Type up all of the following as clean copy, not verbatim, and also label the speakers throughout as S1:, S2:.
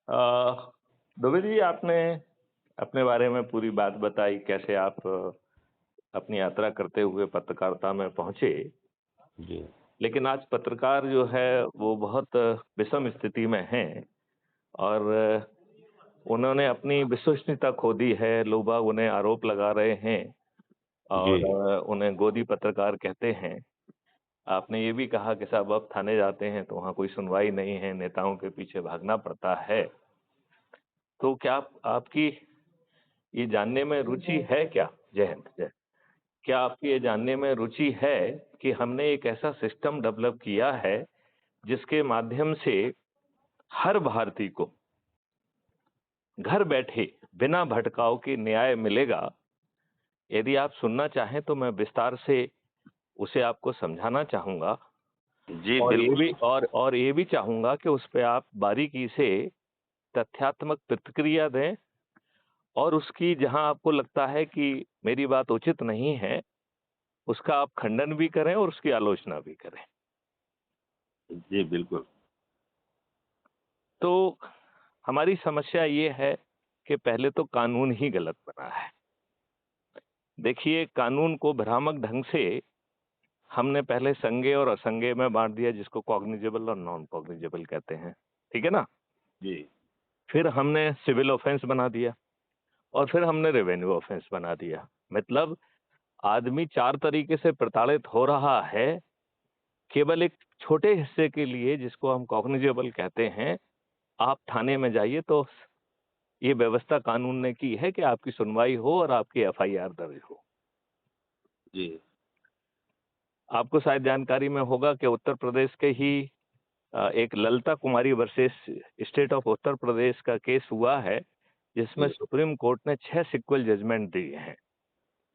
S1: अ, दुबे जी, आपने अपने बारे में पूरी बात बताई, कैसे आप अपनी यात्रा करते हुए पत्रकारिता में पहुँचे।
S2: जी,
S1: लेकिन आज पत्रकार जो है वो बहुत विषम स्थिति में हैं और उन्होंने अपनी विश्वसनीयता खो दी है। लोग बाग उन्हें आरोप लगा रहे हैं और
S2: जी,
S1: उन्हें गोदी पत्रकार कहते हैं। आपने ये भी कहा कि साहब अब थाने जाते हैं तो वहाँ कोई सुनवाई नहीं है, नेताओं के पीछे भागना पड़ता है। तो क्या आपकी ये जानने में रुचि है क्या? जय हिंद, जय। क्या आपकी ये जानने में रुचि है कि हमने एक ऐसा सिस्टम डेवलप किया है जिसके माध्यम से हर भारतीय को घर बैठे बिना भटकाव के न्याय मिलेगा? यदि आप सुनना चाहें तो मैं विस्तार से उसे आपको समझाना चाहूंगा
S2: जी,
S1: और ये भी
S2: बिल्कुल।
S1: और ये भी चाहूंगा कि उस पे आप बारीकी से तथ्यात्मक प्रतिक्रिया दें और उसकी जहां आपको लगता है कि मेरी बात उचित नहीं है, उसका आप खंडन भी करें और उसकी आलोचना भी करें।
S2: जी, बिल्कुल।
S1: तो हमारी समस्या ये है कि पहले तो कानून ही गलत बना है। देखिए, कानून को भ्रामक ढंग से हमने पहले संज्ञेय और असंज्ञेय में बांट दिया, जिसको कॉग्निजेबल और नॉन कॉग्निजेबल कहते हैं। ठीक है ना?
S2: जी,
S1: फिर हमने सिविल ऑफेंस बना दिया और फिर हमने रेवेन्यू ऑफेंस बना दिया। मतलब आदमी चार तरीके से प्रताड़ित हो रहा है केवल एक छोटे हिस्से के लिए, जिसको हम कॉग्निजेबल कहते हैं। आप थाने में जाइए तो ये व्यवस्था कानून ने की है कि आपकी सुनवाई हो और आपकी एफआईआर दर्ज हो।
S2: जी,
S1: आपको शायद जानकारी में होगा कि उत्तर प्रदेश के ही एक ललिता कुमारी versus state of Uttar Pradesh का केस हुआ है, जिसमें
S2: जी,
S1: सुप्रीम कोर्ट ने 6 सिक्वल जजमेंट दिए हैं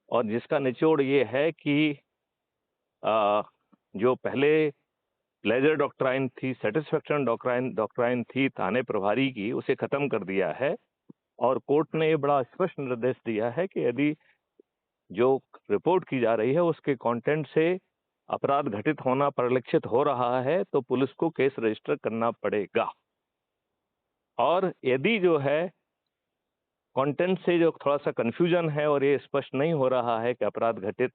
S1: और जिसका निचोड़ ये है कि अ, जो पहले प्लेजर डॉक्ट्राइन थी, सेटिस्फेक्शन डॉक्ट्राइन डॉक्ट्राइन थी थाने प्रभारी की, उसे खत्म कर दिया है और कोर्ट ने ये बड़ा स्पष्ट निर्देश दिया है कि यदि जो रिपोर्ट की जा रही है उसके कंटेंट से अपराध घटित होना परिलक्षित हो रहा है तो पुलिस को केस रजिस्टर करना पड़ेगा। और यदि जो है कंटेंट से जो थोड़ा सा कंफ्यूजन है और ये स्पष्ट नहीं हो रहा है कि अपराध घटित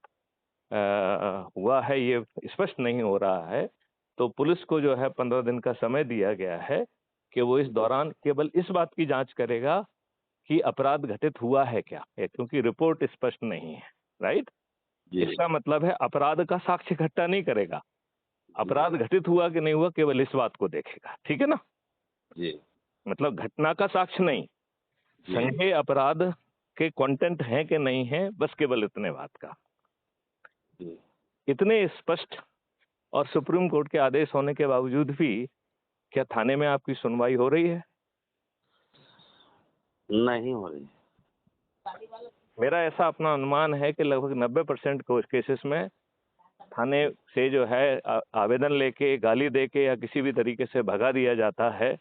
S1: हुआ है, ये स्पष्ट नहीं हो रहा है, तो पुलिस को जो है 15 दिन का समय दिया गया है कि वो इस दौरान केवल इस बात की जांच करेगा कि अपराध घटित हुआ है क्या, क्योंकि रिपोर्ट स्पष्ट नहीं है। राइट?
S2: जी,
S1: इसका मतलब है अपराध का साक्ष्य इकट्ठा नहीं करेगा,
S2: जी,
S1: अपराध घटित हुआ कि नहीं हुआ केवल इस बात को देखेगा। ठीक है ना?
S2: जी,
S1: मतलब घटना का साक्ष्य नहीं,
S2: जी,
S1: संज्ञेय अपराध के कंटेंट है कि नहीं है, बस केवल इतने बात का।
S2: जी।
S1: इतने स्पष्ट और सुप्रीम कोर्ट के आदेश होने के बावजूद भी क्या थाने में आपकी सुनवाई हो रही है?
S2: नहीं हो रही।
S1: मेरा ऐसा अपना अनुमान है कि लगभग 90% केसेस में थाने से जो है आवेदन लेके, गाली देके या किसी भी तरीके से भगा दिया जाता है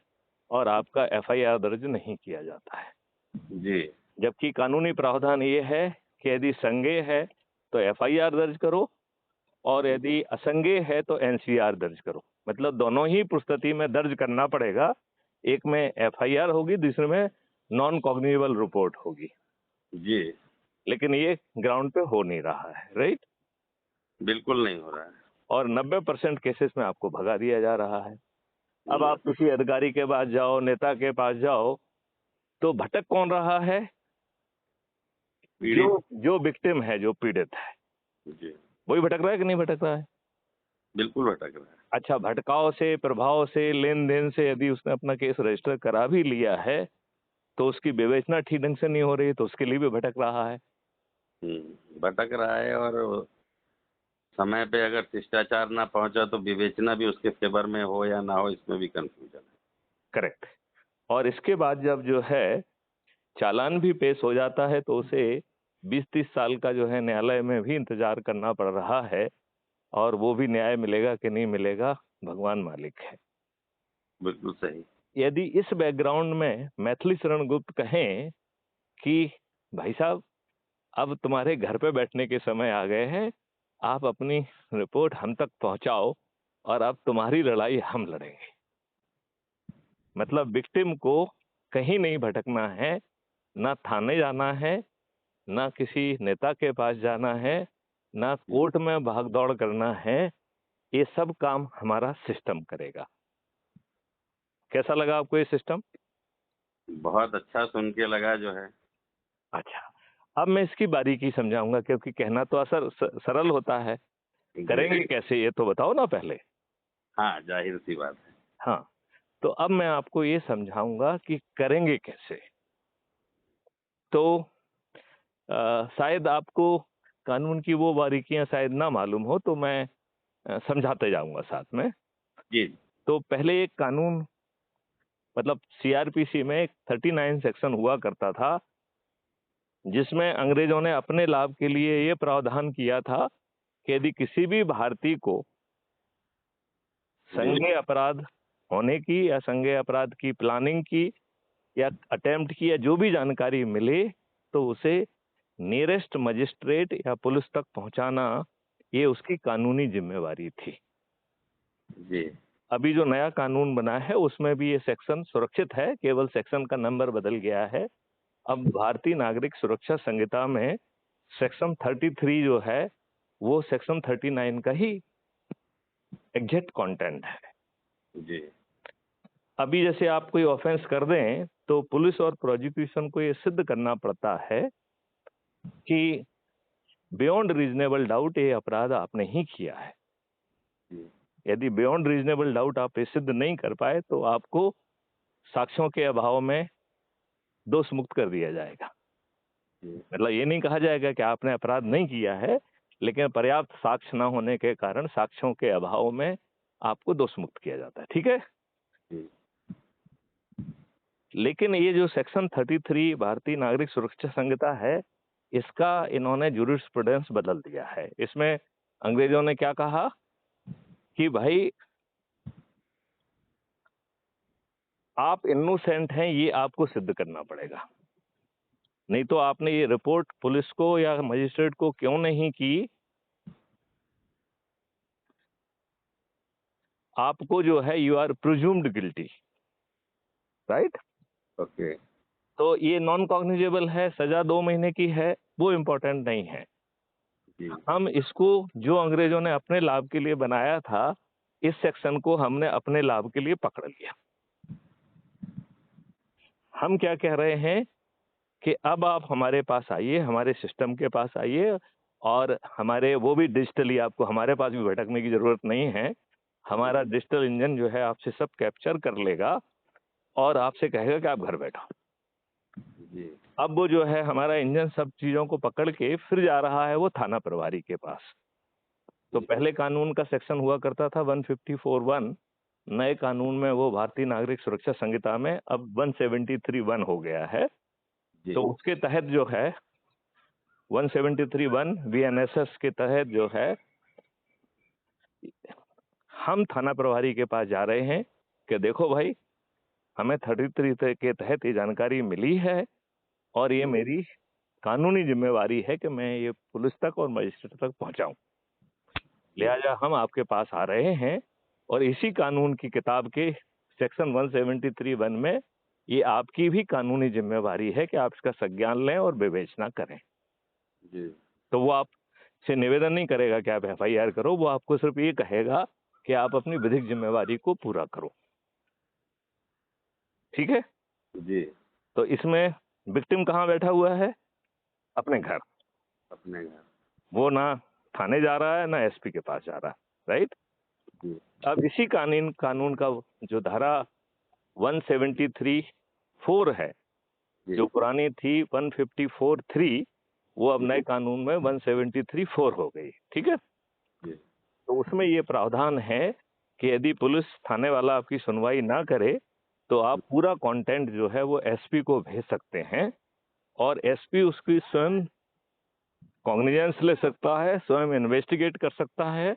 S1: और आपका एफआईआर दर्ज नहीं किया जाता है।
S2: जी,
S1: जबकि कानूनी प्रावधान ये है कि यदि संज्ञेय है तो एफआईआर दर्ज करो और यदि असंज्ञेय है तो एनसीआर दर्ज करो। मतलब दोनों ही पुस्तति में दर्ज करना पड़ेगा। एक में एफआईआर होगी, दूसरे में नॉन कॉग्निजेबल रिपोर्ट होगी।
S2: जी,
S1: लेकिन ये ग्राउंड पे हो नहीं रहा है। राइट?
S2: बिल्कुल नहीं हो रहा है।
S1: और 90% केसेस में आपको भगा दिया जा रहा है। अब
S2: हुँ,
S1: आप किसी अधिकारी के पास जाओ, नेता के पास जाओ, तो भटक कौन रहा है? जो
S2: पीड़ित।
S1: जो विक्टिम है, जो पीड़ित है,
S2: जी,
S1: वही भटक रहा है कि नहीं भटक रहा है?
S2: बिल्कुल भटक रहा है।
S1: अच्छा, भटकाव से, प्रभाव से, लेन-देन से यदि उसने अपना केस रजिस्टर करा भी लिया है, तो उसकी विवेचना ठीक ढंग से नहीं हो रही, तो उसके लिए भी भटक रहा है।
S2: भटक रहा है और समय पे अगर शिष्टाचार ना पहुँचा तो विवेचना भी उसके फ़ेवर में हो या ना हो, इसमें भी कन्फ्यूज़न है।
S1: करेक्ट। और इसके बाद जब जो है चालान भी पेश हो जाता है तो उसे 20-30 साल का जो है न्यायालय में भी इंतजार करना पड़ रहा है और वो भी न्याय मिलेगा कि नहीं मिलेगा, भगवान मालिक है।
S2: बिल्कुल सही।
S1: यदि इस बैकग्राउंड में मैथिली शरण गुप्त कहें कि भाई साहब, अब तुम्हारे घर पे बैठने के समय आ गए हैं, आप अपनी रिपोर्ट हम तक पहुंचाओ और अब तुम्हारी लड़ाई हम लड़ेंगे। मतलब विक्टिम को कहीं नहीं भटकना है, ना थाने जाना है, ना किसी नेता के पास जाना है, ना कोर्ट में भाग दौड़ करना है। ये सब काम हमारा सिस्टम करेगा। कैसा लगा आपको ये सिस्टम?
S2: बहुत अच्छा सुन के लगा जो है।
S1: अच्छा, अब मैं इसकी बारीकी समझाऊंगा, क्योंकि कहना तो सरल होता है, करेंगे
S2: जी।
S1: कैसे ये तो बताओ ना पहले।
S2: हाँ, जाहिर सी बात है।
S1: हाँ, तो अब मैं आपको ये समझाऊंगा कि करेंगे कैसे। तो शायद आपको कानून की वो बारीकियां शायद ना मालूम हो, तो मैं समझाते जाऊंगा साथ में।
S2: जी।
S1: तो पहले एक कानून, मतलब सीआरपीसी में एक 39 सेक्शन हुआ करता था, जिसमें अंग्रेजों ने अपने लाभ के लिए ये प्रावधान किया था कि यदि किसी भी भारतीय को
S2: जी।
S1: संज्ञेय अपराध होने की या संज्ञेय अपराध की प्लानिंग की या अटेम्प्ट की या जो भी जानकारी मिले, तो उसे नियरेस्ट मजिस्ट्रेट या पुलिस तक पहुंचाना, ये उसकी कानूनी जिम्मेवारी थी।
S2: जी।
S1: अभी जो नया कानून बना है उसमें भी ये सेक्शन सुरक्षित है, केवल सेक्शन का नंबर बदल गया है। अब भारतीय नागरिक सुरक्षा संहिता में सेक्शन 33 जो है वो सेक्शन 39 का ही एग्जैक्ट कंटेंट है।
S2: जी।
S1: अभी जैसे आप कोई ऑफेंस कर दें तो पुलिस और प्रोसिक्यूशन को ये सिद्ध करना पड़ता है कि बियॉन्ड रीजनेबल डाउट ये अपराध आपने ही किया है।
S2: जी।
S1: यदि बियॉन्ड रीजनेबल डाउट आप ये सिद्ध नहीं कर पाए तो आपको साक्ष्यों के अभाव में दोष मुक्त कर दिया जाएगा।
S2: जी।
S1: मतलब ये नहीं कहा जाएगा कि आपने अपराध नहीं किया है, लेकिन पर्याप्त साक्ष्य न होने के कारण साक्ष्यों के अभाव में आपको दोष मुक्त किया जाता है। ठीक है।
S2: जी।
S1: लेकिन ये जो सेक्शन 33 भारतीय नागरिक सुरक्षा संहिता है, इसका इन्होंने जूरिस्प्रूडेंस बदल दिया है। इसमें अंग्रेजों ने क्या कहा कि भाई आप इनोसेंट हैं, ये आपको सिद्ध करना पड़ेगा। नहीं तो आपने ये रिपोर्ट पुलिस को या मजिस्ट्रेट को क्यों नहीं की, आपको जो है you are presumed guilty, right.
S2: Okay.
S1: तो ये नॉन कॉग्निजेबल है, सजा 2 महीने की है, वो इम्पोर्टेंट नहीं है।
S2: जी।
S1: हम इसको जो अंग्रेजों ने अपने लाभ के लिए बनाया था, इस सेक्शन को हमने अपने लाभ के लिए पकड़ लिया। हम क्या कह रहे हैं कि अब आप हमारे पास आइए, हमारे सिस्टम के पास आइए, और हमारे वो भी डिजिटली, आपको हमारे पास भी भटकने की जरूरत नहीं है। हमारा डिजिटल इंजन जो है आपसे सब कैप्चर कर लेगा और आपसे कहेगा कि आप घर बैठो।
S2: जी।
S1: अब वो जो है हमारा इंजन सब चीजों को पकड़ के फिर जा रहा है वो थाना प्रभारी के पास। तो
S2: जी।
S1: पहले कानून का सेक्शन हुआ करता था 154(1), नए कानून में वो भारतीय नागरिक सुरक्षा संहिता में अब 173(1) हो गया है।
S2: जी।
S1: तो उसके तहत जो है 173(1) बीएनएसएस के तहत जो है हम थाना प्रभारी के पास जा रहे हैं कि देखो भाई, हमें 33 के तहत ये जानकारी मिली है और ये मेरी कानूनी जिम्मेवारी है कि मैं ये पुलिस तक और मजिस्ट्रेट तक पहुंचाऊं। लिहाजा हम आपके पास आ रहे हैं और इसी कानून की किताब के सेक्शन 173(1) में ये आपकी भी कानूनी जिम्मेवारी है कि आप इसका संज्ञान लें और विवेचना करें।
S2: जी।
S1: तो वो आपसे निवेदन नहीं करेगा कि आप एफआईआर करो, वो आपको सिर्फ ये कहेगा कि आप अपनी विधिक जिम्मेवारी को पूरा करो। ठीक है।
S2: जी।
S1: तो इसमें विक्टिम कहाँ बैठा हुआ है? अपने घर।
S2: अपने घर।
S1: वो ना थाने जा रहा है ना एसपी के पास जा रहा है, राइट।
S2: जी।
S1: अब इसी कानून का जो धारा 173(4) है,
S2: जी।
S1: जो पुरानी थी 154(3), वो अब नए कानून में 173(4) हो गई। ठीक है।
S2: जी।
S1: तो उसमें ये प्रावधान है कि यदि पुलिस थाने वाला आपकी सुनवाई ना करे तो आप पूरा कंटेंट जो है वो एसपी को भेज सकते हैं और एसपी उसकी स्वयं कॉग्निजेंस ले सकता है, स्वयं इन्वेस्टिगेट कर सकता है,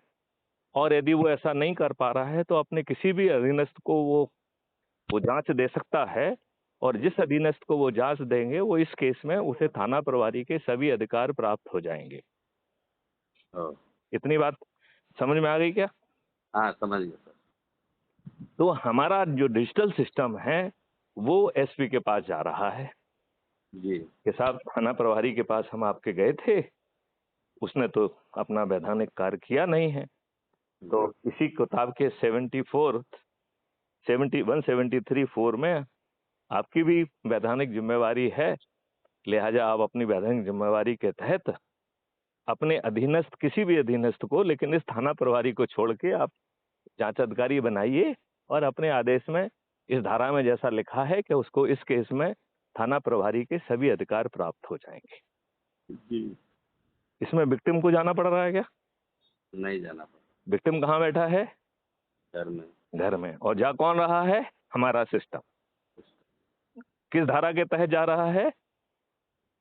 S1: और यदि वो ऐसा नहीं कर पा रहा है तो अपने किसी भी अधीनस्थ को वो जांच दे सकता है, और जिस अधीनस्थ को वो जांच देंगे वो इस केस में उसे थाना प्रभारी के सभी अधिकार प्राप्त हो जाएंगे।
S2: ओ।
S1: इतनी बात समझ में आ गई क्या?
S2: हाँ, समझ गया सर।
S1: तो हमारा जो डिजिटल सिस्टम है वो एसपी के पास जा रहा है
S2: जी।
S1: कि साहब थाना प्रभारी के पास हम आपके गए थे, उसने तो अपना वैधानिक कार्य किया नहीं है। तो इसी किताब के 173(4) में आपकी भी वैधानिक जिम्मेवारी है, लिहाजा आप अपनी वैधानिक जिम्मेवारी के तहत अपने अधीनस्थ, किसी भी अधीनस्थ को, लेकिन इस थाना प्रभारी को छोड़ के आप जांच अधिकारी बनाइए और अपने आदेश में इस धारा में जैसा लिखा है कि उसको इस केस में थाना प्रभारी के सभी अधिकार प्राप्त हो जाएंगे।
S2: जी।
S1: इसमें विक्टिम को जाना पड़ रहा है क्या?
S2: नहीं जाना पड़ा।
S1: विक्टिम कहाँ बैठा है?
S2: घर में।
S1: घर में। और जा कौन रहा है? हमारा सिस्टम। किस धारा के तहत जा रहा है?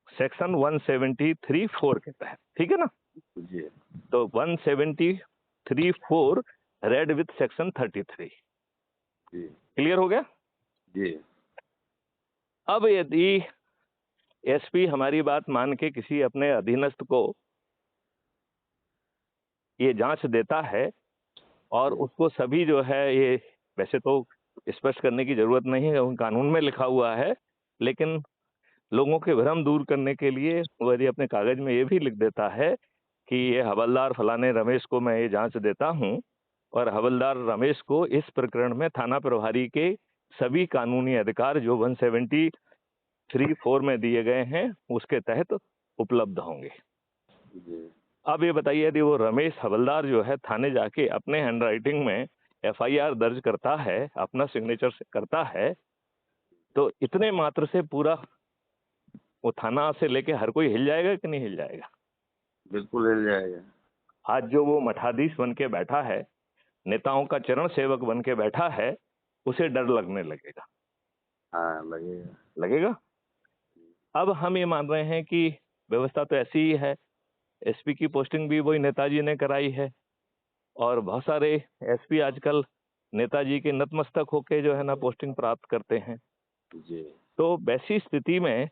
S1: सेक्शन 173(4) के तहत, ठीक है ना?
S2: जी।
S1: तो 173(4) रेड विथ सेक्शन 33।
S2: जी।
S1: क्लियर हो गया?
S2: जी।
S1: अब यदि एसपी हमारी बात मान के किसी अपने अधीनस्थ को ये जांच देता है और उसको सभी जो है, ये वैसे तो स्पष्ट करने की जरूरत नहीं है, कानून में लिखा हुआ है, लेकिन लोगों के भ्रम दूर करने के लिए वो यदि अपने कागज में ये भी लिख देता है कि ये हवलदार फलाने रमेश को मैं ये जांच देता हूं और हवलदार रमेश को इस प्रकरण में थाना प्रभारी के सभी कानूनी अधिकार जो 173(4) में दिए गए हैं उसके तहत उपलब्ध होंगे।
S2: जी।
S1: अब ये बताइए, यदि वो रमेश हवलदार जो है थाने जाके अपने हैंडराइटिंग में एफआईआर दर्ज करता है, अपना सिग्नेचर करता है, तो इतने मात्र से पूरा वो थाना से लेके हर कोई हिल जाएगा कि नहीं हिल जाएगा?
S2: बिल्कुल हिल जाएगा।
S1: आज जो वो मठाधीश बन के बैठा है, नेताओं का चरण सेवक बन के बैठा है, उसे डर लगने लगेगा।
S2: हाँ, लगेगा।
S1: लगेगा। अब हम ये मान रहे हैं कि व्यवस्था तो ऐसी ही है, एसपी की पोस्टिंग भी वही नेताजी ने कराई है और बहुत सारे एसपी आजकल नेताजी के नतमस्तक होके जो है ना पोस्टिंग प्राप्त करते हैं।
S2: जी।
S1: तो वैसी स्थिति में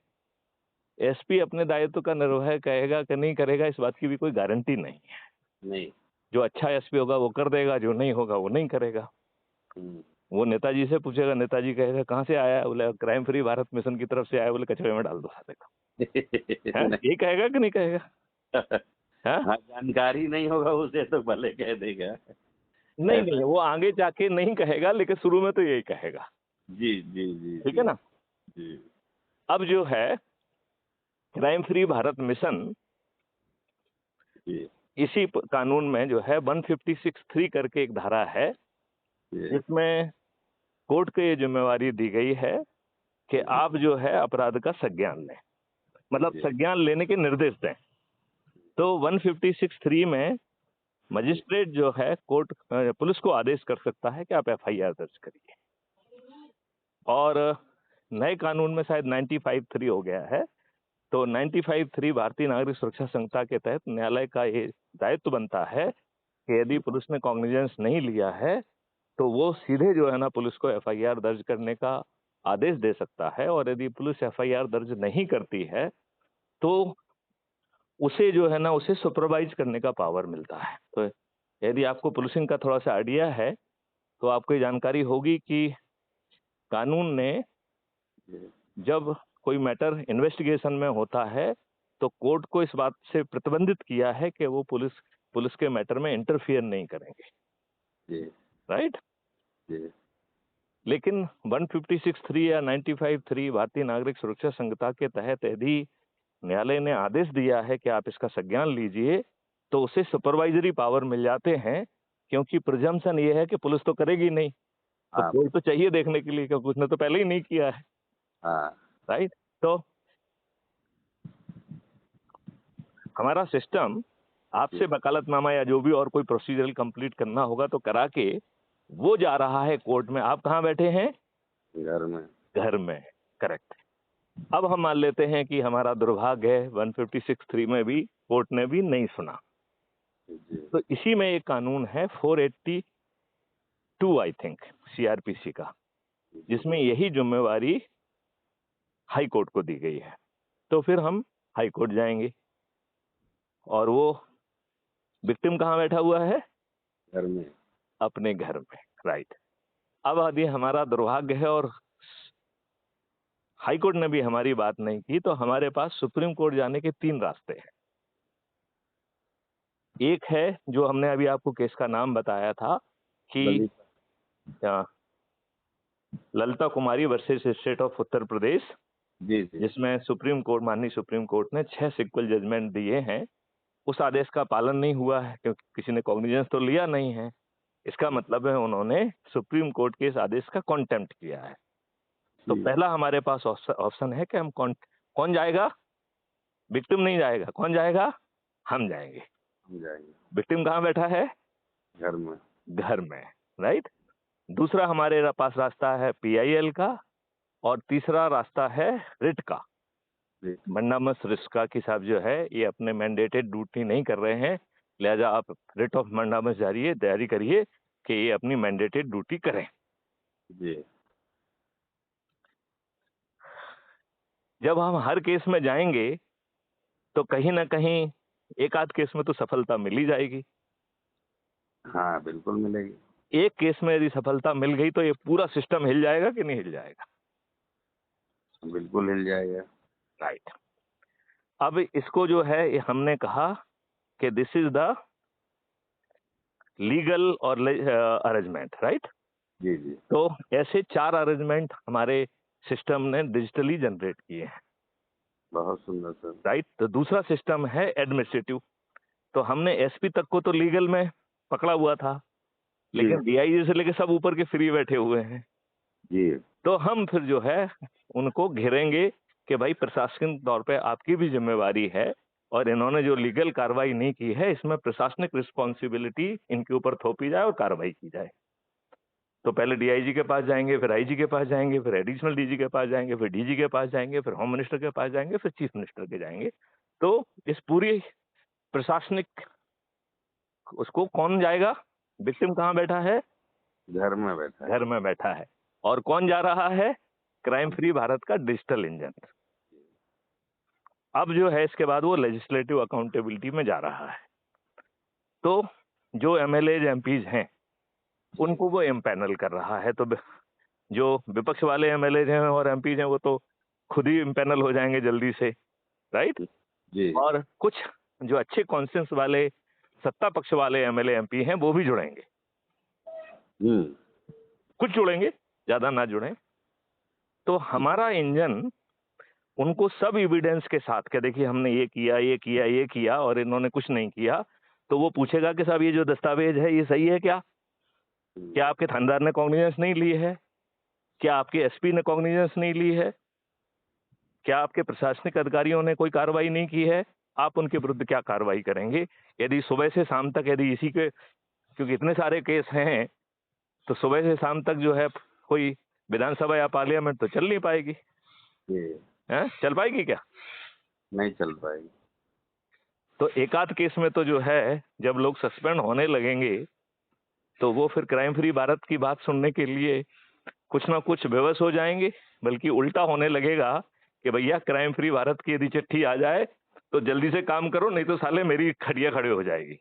S1: एसपी अपने दायित्व का निर्वहन करेगा कि नहीं करेगा, इस बात की भी कोई गारंटी नहीं है।
S2: नहीं।
S1: जो अच्छा एसपी होगा वो कर देगा, जो नहीं होगा वो नहीं करेगा।
S2: हम्म।
S1: वो नेताजी से पूछेगा, नेताजी कहेगा कहाँ से आया है? बोले क्राइम फ्री भारत मिशन की तरफ से आया। बोले कचरे में डाल दो साले को। हैं?
S2: नहीं।
S1: ये कहेगा कि नहीं कहेगा? हैं?
S2: हाँ, जानकारी नहीं होगा उसे तो भले कह देगा।
S1: नहीं
S2: ऐसा।
S1: नहीं, वो आगे जाके नहीं कहेगा, लेकिन शुरू में तो यही कहेगा।
S2: जी जी जी
S1: ठीक
S2: जी।
S1: है ना?
S2: जी।
S1: अब जो है क्राइम फ्री भारत मिशन,
S2: जी।
S1: इसी कानून में जो है 156(3) करके एक धारा है,
S2: जी।
S1: जिसमें कोर्ट को ये जिम्मेवारी दी गई है कि आप जो है अपराध का संज्ञान लें, मतलब
S2: जी।
S1: संज्ञान लेने के निर्देश दें। तो 156(3) में मजिस्ट्रेट जो है कोर्ट पुलिस को आदेश कर सकता है कि आप एफआईआर दर्ज करिए। और नए कानून में शायद 95(3) हो गया है, तो 95(3) भारतीय नागरिक सुरक्षा संहिता के तहत न्यायालय का ये दायित्व बनता है कि यदि पुलिस ने कॉग्निजेंस नहीं लिया है तो वो सीधे जो है ना पुलिस को एफआईआर दर्ज करने का आदेश दे सकता है, और यदि पुलिस एफआईआर दर्ज नहीं करती है तो उसे जो है ना उसे सुपरवाइज करने का पावर मिलता है। तो यदि आपको पुलिसिंग का थोड़ा सा आइडिया है तो आपको ये जानकारी होगी कि कानून ने
S2: जी।
S1: जब कोई मैटर इन्वेस्टिगेशन में होता है तो कोर्ट को इस बात से प्रतिबंधित किया है कि वो पुलिस के मैटर में इंटरफियर नहीं करेंगे।
S2: जी।
S1: राइट?
S2: जी।
S1: लेकिन 156(3) या 95(3) भारतीय नागरिक सुरक्षा संहिता के तहत यदि न्यायालय ने आदेश दिया है कि आप इसका संज्ञान लीजिए, तो उसे सुपरवाइजरी पावर मिल जाते हैं, क्योंकि प्रिजम्पशन ये है कि पुलिस तो करेगी नहीं, तो
S2: हाँ।
S1: कोई तो चाहिए देखने के लिए, क्योंकि उसने तो पहले ही नहीं किया है।
S2: हाँ।
S1: राइट? तो हमारा सिस्टम आपसे वकालतनामा या जो भी और कोई प्रोसीजरल कंप्लीट करना होगा तो करा के वो जा रहा है कोर्ट में। आप कहाँ बैठे हैं?
S2: घर में।
S1: घर में। करेक्ट। अब हम मान लेते हैं कि हमारा दुर्भाग्य है 156(3) में भी कोर्ट ने भी नहीं सुना,
S2: जी।
S1: तो इसी में एक कानून है 482 आई थिंक सीआरपीसी का, जिसमें यही जिम्मेवारी हाई कोर्ट को दी गई है। तो फिर हम हाई कोर्ट जाएंगे और वो विक्टिम कहाँ बैठा हुआ है?
S2: घर में।
S1: अपने घर में। राइट। अब यदि हमारा दुर्भाग्य है और हाई कोर्ट ने भी हमारी बात नहीं की, तो हमारे पास सुप्रीम कोर्ट जाने के 3 रास्ते हैं। एक है जो हमने अभी आपको केस का नाम बताया था कि
S2: ललित
S1: ललिता कुमारी versus state of Uttar Pradesh,
S2: जी जी
S1: जिसमें माननीय सुप्रीम कोर्ट ने 6 सिक्वल जजमेंट दिए हैं। उस आदेश का पालन नहीं हुआ है क्योंकि किसी ने कॉग्निजेंस तो लिया नहीं है। इसका मतलब है उन्होंने सुप्रीम कोर्ट के इस आदेश का कॉन्टेम्प्ट किया है। तो
S2: जी,
S1: पहला हमारे पास ऑप्शन है कि हम कौन जाएगा? विक्टिम नहीं जाएगा। कौन जाएगा? हम जाएंगे।
S2: हम जाएंगे
S1: विक्टिम कहाँ बैठा है?
S2: घर में।
S1: घर में, राइट। दूसरा हमारे पास रास्ता है PIL का, और तीसरा रास्ता है रिट का।
S2: जी
S1: मंडामस रिस्का की साहब जो है ये अपने मैंडेटेड ड्यूटी नहीं कर रहे हैं, लिहाजा आप रिट ऑफ मंडामस जारी करिए कि ये अपनी मैंडेटेड ड्यूटी करें।
S2: जी
S1: जब हम हर केस में जाएंगे तो कहीं ना कहीं एक आध केस में तो सफलता मिल ही जाएगी।
S2: हाँ बिल्कुल मिलेगी।
S1: एक केस में यदि सफलता मिल गई तो ये पूरा सिस्टम हिल जाएगा कि नहीं हिल जाएगा?
S2: बिल्कुल हिल जाएगा।
S1: राइट। अब इसको जो है ये हमने कहा कि दिस इज द लीगल और अरेंजमेंट, राइट।
S2: जी जी
S1: तो ऐसे 4 अरेंजमेंट हमारे सिस्टम ने डिजिटली जनरेट किए हैं,
S2: बहुत सुंदर सर।
S1: राइट। तो दूसरा सिस्टम है एडमिनिस्ट्रेटिव। तो हमने SP तक को तो लीगल में पकड़ा हुआ था,
S2: जी
S1: लेकिन DIG से लेके सब ऊपर के फ्री बैठे हुए हैं।
S2: जी
S1: तो हम फिर जो है उनको घेरेंगे कि भाई प्रशासनिक तौर पे आपकी भी जिम्मेवारी है, और इन्होंने जो लीगल कार्रवाई नहीं की है इसमें प्रशासनिक रिस्पॉन्सिबिलिटी इनके ऊपर थोपी जाए और कार्रवाई की जाए। तो पहले DIG के पास जाएंगे, फिर IG के पास जाएंगे, फिर एडिशनल DG के पास जाएंगे, फिर DG के पास जाएंगे, फिर होम मिनिस्टर के पास जाएंगे, फिर चीफ मिनिस्टर के जाएंगे। तो इस पूरी प्रशासनिक उसको कौन जाएगा? विक्टिम कहाँ बैठा है?
S2: घर में बैठा है।
S1: घर में बैठा है। और कौन जा रहा है? क्राइम फ्री भारत का डिजिटल इंजन। अब जो है इसके बाद वो लेजिस्लेटिव अकाउंटेबिलिटी में जा रहा है। तो जो MLAs MPs हैं उनको वो एम्पैनल कर रहा है। तो जो विपक्ष वाले MLAs हैं और MPs हैं वो तो खुद ही इम्पैनल हो जाएंगे जल्दी से, राइट।
S2: जी
S1: और कुछ जो अच्छे कॉन्सेंस वाले सत्ता पक्ष वाले MLA MP हैं वो भी जुड़ेंगे।
S2: हम्म
S1: कुछ जुड़ेंगे, ज्यादा ना जुड़ें। तो हमारा इंजन उनको सब एविडेंस के साथ के देखिए हमने ये किया ये किया ये किया और इन्होंने कुछ नहीं किया, तो वो पूछेगा कि साहब ये जो दस्तावेज है ये सही है क्या? क्या आपके थानेदार ने कॉग्निजेंस नहीं ली है? क्या आपके SP ने कॉग्निजेंस नहीं ली है? क्या आपके प्रशासनिक अधिकारियों ने कोई कार्रवाई नहीं की है? आप उनके विरुद्ध क्या कार्रवाई करेंगे? यदि सुबह से शाम तक यदि इसी के, क्योंकि इतने सारे केस हैं, तो सुबह से शाम तक जो है कोई विधानसभा या पार्लियामेंट तो चल नहीं पाएगी।
S2: जी
S1: है चल पाएगी क्या?
S2: नहीं चल पाएगी।
S1: तो एक आध केस में तो जो है जब लोग सस्पेंड होने लगेंगे तो वो फिर क्राइम फ्री भारत की बात सुनने के लिए कुछ ना कुछ बेबस हो जाएंगे, बल्कि उल्टा होने लगेगा कि भैया क्राइम फ्री भारत की यदि चिट्ठी आ जाए तो जल्दी से काम करो, नहीं तो साले मेरी खड़िया खड़े हो जाएगी।